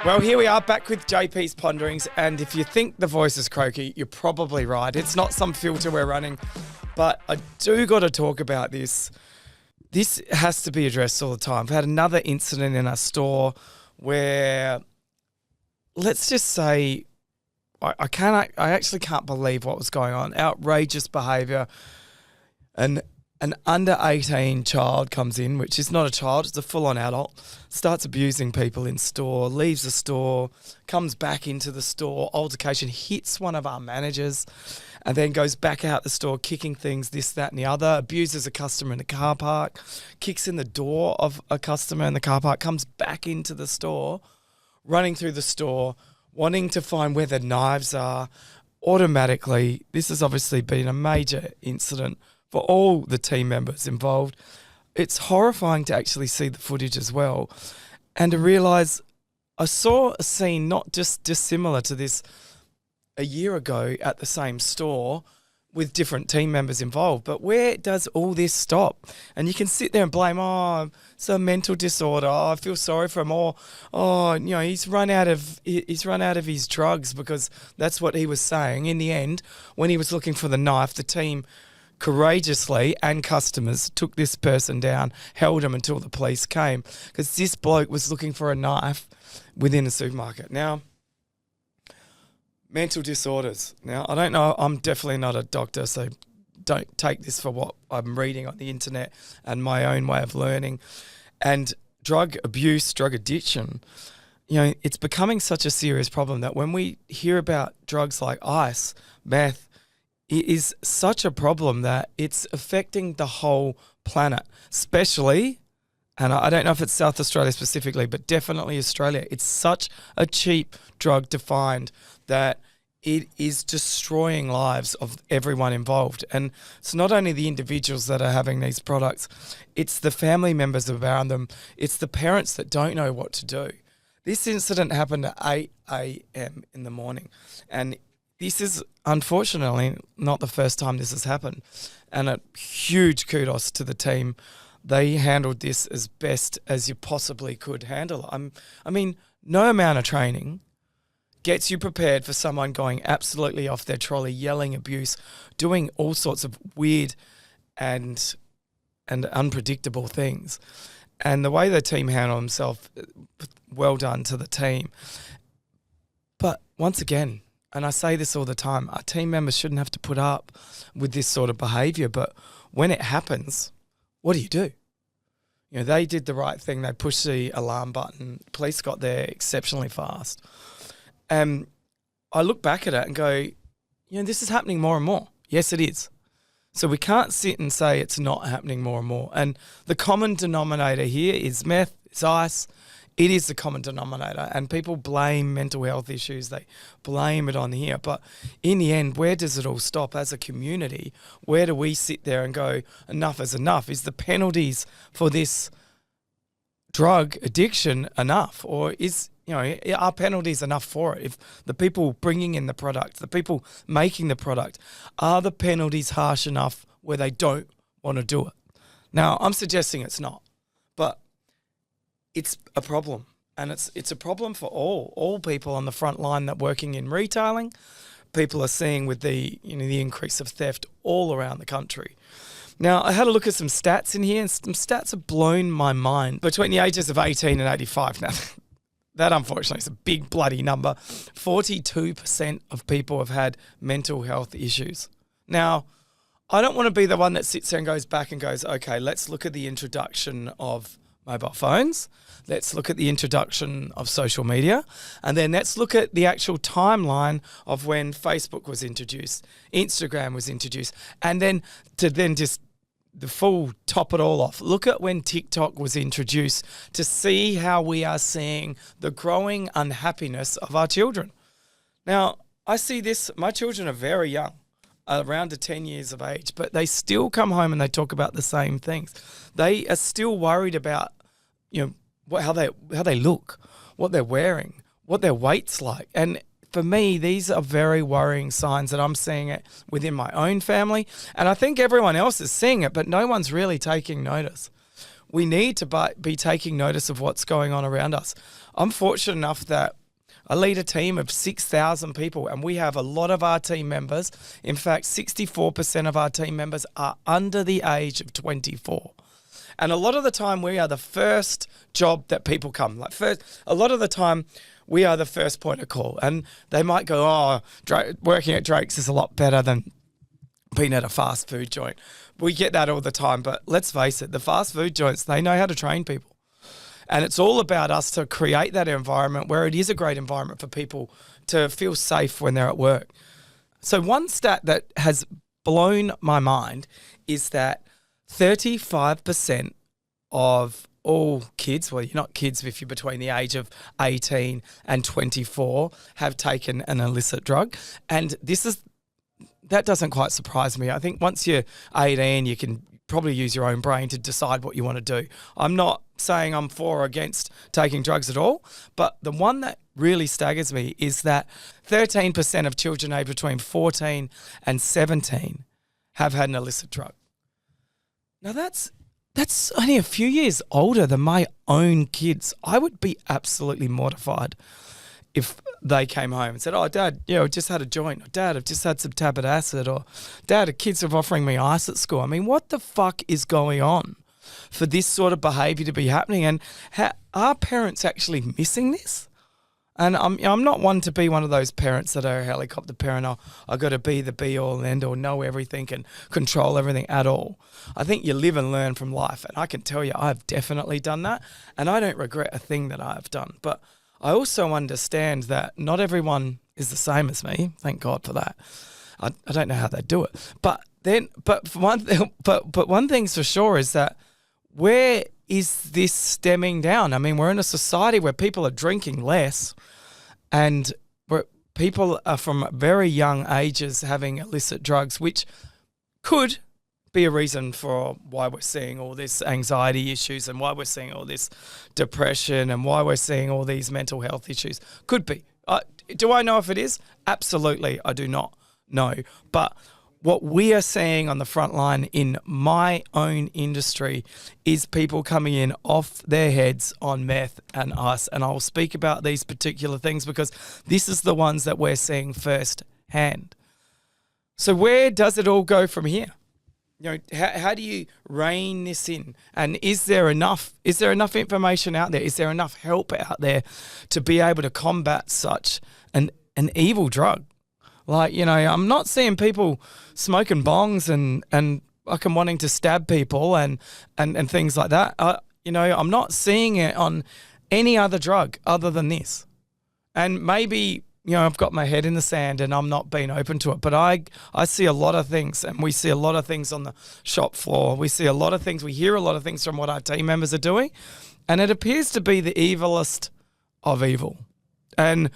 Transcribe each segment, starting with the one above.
Well, here we are back with JP's Ponderings, and if you think the voice is croaky, you're probably right. It's not some filter we're running, but I do got to talk about this. This has to be addressed all the time. I've had another incident in our store where, let's just say, I actually can't believe what was going on. Outrageous behaviour. An under 18 child comes in, which is not a child, it's a full-on adult, starts abusing people in store, leaves the store, comes back into the store, altercation, hits one of our managers, and then goes back out the store, kicking things, this, that, and the other, abuses a customer in the car park, kicks in the door of a customer in the car park, comes back into the store, running through the store, wanting to find where the knives are. Automatically, this has obviously been a major incident for all the team members involved. It's horrifying to actually see the footage as well and to realise I saw a scene not just dissimilar to this a year ago at the same store with different team members involved. But where does all this stop? And you can sit there and blame, it's a mental disorder. I feel sorry for him. He's run out of his drugs, because that's what he was saying. In the end, when he was looking for the knife, the team courageously and customers took this person down, held him until the police came, because this bloke was looking for a knife within a supermarket. Now, mental disorders. Now, I don't know, I'm definitely not a doctor, so don't take this for what I'm reading on the internet and my own way of learning. And drug abuse, drug addiction, it's becoming such a serious problem that when we hear about drugs like ice, meth, it is such a problem that it's affecting the whole planet, especially, and I don't know if it's South Australia specifically, but definitely Australia. It's such a cheap drug to find that it is destroying lives of everyone involved. And it's not only the individuals that are having these products, it's the family members around them. It's the parents that don't know what to do. This incident happened at 8 a.m. in the morning, and this is unfortunately not the first time this has happened, and a huge kudos to the team. They handled this as best as you possibly could handle it. I mean, no amount of training gets you prepared for someone going absolutely off their trolley, yelling abuse, doing all sorts of weird and unpredictable things. And the way the team handled themselves, well done to the team. But once again, and I say this all the time, our team members shouldn't have to put up with this sort of behaviour. But when it happens, what do? They did the right thing. They pushed the alarm button. Police got there exceptionally fast. I look back at it and go, this is happening more and more. Yes, it is. So we can't sit and say it's not happening more and more. And the common denominator here is meth, it's ice. It is the common denominator, and people blame mental health issues. They blame it on here. But in the end, where does it all stop as a community? Where do we sit there and go, enough is enough? Is the penalties for this drug addiction enough? Or are penalties enough for it? If the people bringing in the product, the people making the product, are the penalties harsh enough where they don't want to do it? Now, I'm suggesting it's not, but it's a problem, and it's a problem for all people on the front line that working in retailing. People are seeing with the increase of theft all around the country. Now, I had a look at some stats in here, and some stats have blown my mind. Between the ages of 18 and 85, now that unfortunately is a big bloody number. 42% of people have had mental health issues. Now, I don't want to be the one that sits there and goes back and goes, okay, let's look at the introduction of mobile phones. Let's look at the introduction of social media. And then let's look at the actual timeline of when Facebook was introduced, Instagram was introduced. And then just the full top it all off. Look at when TikTok was introduced to see how we are seeing the growing unhappiness of our children. Now, I see this, my children are very young, around to 10 years of age, but they still come home and they talk about the same things. They are still worried about, how they look, what they're wearing, what their weight's like. And for me, these are very worrying signs that I'm seeing it within my own family. And I think everyone else is seeing it, but no one's really taking notice. we need to be taking notice of what's going on around us. I'm fortunate enough that I lead a team of 6,000 people, and we have a lot of our team members. In fact, 64% of our team members are under the age of 24. And a lot of the time, we are the first job that people come. A lot of the time, we are the first point of call. And they might go, oh, working at Drake's is a lot better than being at a fast food joint. We get that all the time. But let's face it, the fast food joints, they know how to train people. And it's all about us to create that environment where it is a great environment for people to feel safe when they're at work. So one stat that has blown my mind is that 35% of all kids, well, you're not kids if you're between the age of 18 and 24, have taken an illicit drug. And that doesn't quite surprise me. I think once you're 18, you can probably use your own brain to decide what you want to do. I'm not saying I'm for or against taking drugs at all, but the one that really staggers me is that 13% of children aged between 14 and 17 have had an illicit drug. Now that's only a few years older than my own kids. I would be absolutely mortified if they came home and said, oh, Dad, I just had a joint. Or, Dad, I've just had some tablet acid. Or, Dad, the kids are offering me ice at school. I mean, what the fuck is going on for this sort of behaviour to be happening? And are parents actually missing this? And I'm not one to be one of those parents that are a helicopter parent. I've got to be the be-all and end-all, know everything and control everything at all. I think you live and learn from life. And I can tell you I've definitely done that. And I don't regret a thing that I've done. But I also understand that not everyone is the same as me. Thank God for that. I don't know how they do it. But one thing's for sure is that where is this stemming down? I mean, we're in a society where people are drinking less, and where people are from very young ages having illicit drugs, which could be a reason for why we're seeing all this anxiety issues and why we're seeing all this depression and why we're seeing all these mental health issues. Could be. Do I know if it is? Absolutely, I do not know. But what we are seeing on the front line in my own industry is people coming in off their heads on meth and ice. And I'll speak about these particular things because this is the ones that we're seeing firsthand. So where does it all go from here? How do you rein this in? And is there enough information out there? Is there enough help out there to be able to combat such an evil drug? Like, I'm not seeing people smoking bongs and fucking wanting to stab people and things like that. I'm not seeing it on any other drug other than this. And maybe, I've got my head in the sand and I'm not being open to it. But I see a lot of things, and we see a lot of things on the shop floor. We see a lot of things. We hear a lot of things from what our team members are doing. And it appears to be the evilest of evil. And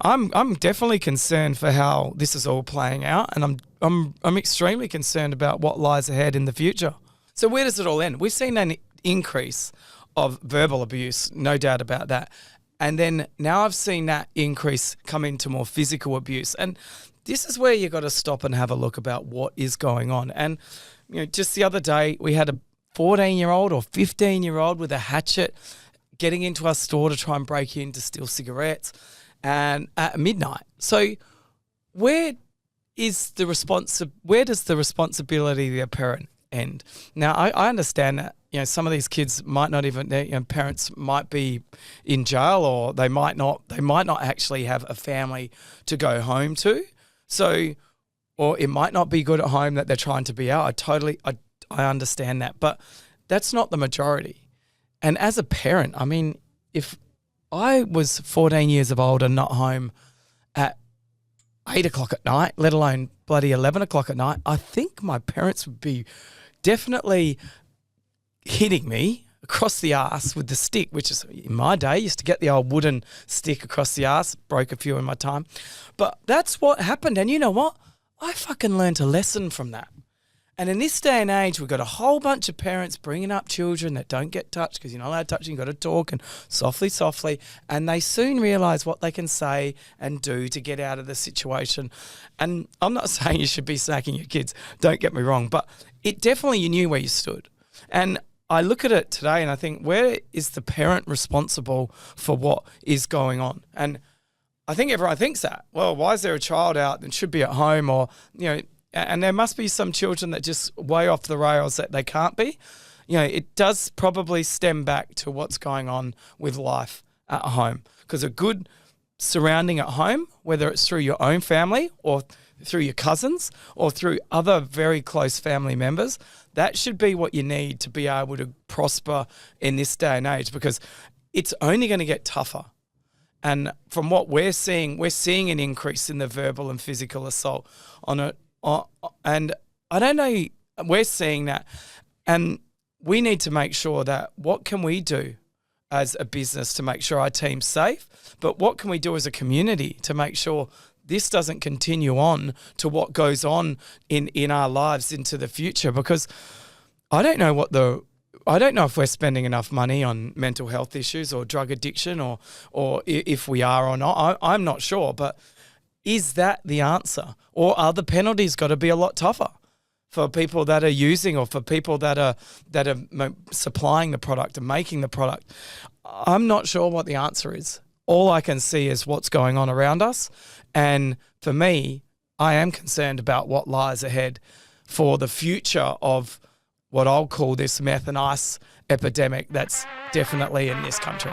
I'm definitely concerned for how this is all playing out, and I'm extremely concerned about what lies ahead in the future. So where does it all end? We've seen an increase of verbal abuse, no doubt about that. And then now I've seen that increase come into more physical abuse. And this is where you got to stop and have a look about what is going on. And just the other day we had a 14-year-old or 15-year-old with a hatchet getting into our store to try and break in to steal cigarettes. And at midnight. So where does the responsibility of the parent end? Now, I understand that, some of these kids might not even, parents might be in jail, or they might not actually have a family to go home to. So, or it might not be good at home that they're trying to be out. I understand that, but that's not the majority. And as a parent, I mean, if I was 14 years of old and not home at 8 o'clock at night, let alone bloody 11 o'clock at night, I think my parents would be definitely hitting me across the arse with the stick, which is, in my day, used to get the old wooden stick across the arse, broke a few in my time. But that's what happened. And you know what? I fucking learned a lesson from that. And in this day and age, we've got a whole bunch of parents bringing up children that don't get touched because you're not allowed to touch, you've got to talk and softly, and they soon realise what they can say and do to get out of the situation. And I'm not saying you should be smacking your kids, don't get me wrong, but it definitely, you knew where you stood. And I look at it today and I think, where is the parent responsible for what is going on? And I think everyone thinks that. Well, why is there a child out that should be at home, or, and there must be some children that just way off the rails that they can't be. It does probably stem back to what's going on with life at home, because a good surrounding at home, whether it's through your own family or through your cousins or through other very close family members, that should be what you need to be able to prosper in this day and age, because it's only going to get tougher. And from what we're seeing an increase in the verbal and physical assault on it. And I don't know, we're seeing that. And we need to make sure that, what can we do as a business to make sure our team's safe? But what can we do as a community to make sure this doesn't continue on to what goes on in our lives into the future? Because I don't know if we're spending enough money on mental health issues or drug addiction, or if we are or not. I'm not sure, but is that the answer? Or are the penalties got to be a lot tougher for people that are using, or for people that are supplying the product and making the product? I'm not sure what the answer is. All I can see is what's going on around us. And for me, I am concerned about what lies ahead for the future of what I'll call this meth and ice epidemic that's definitely in this country.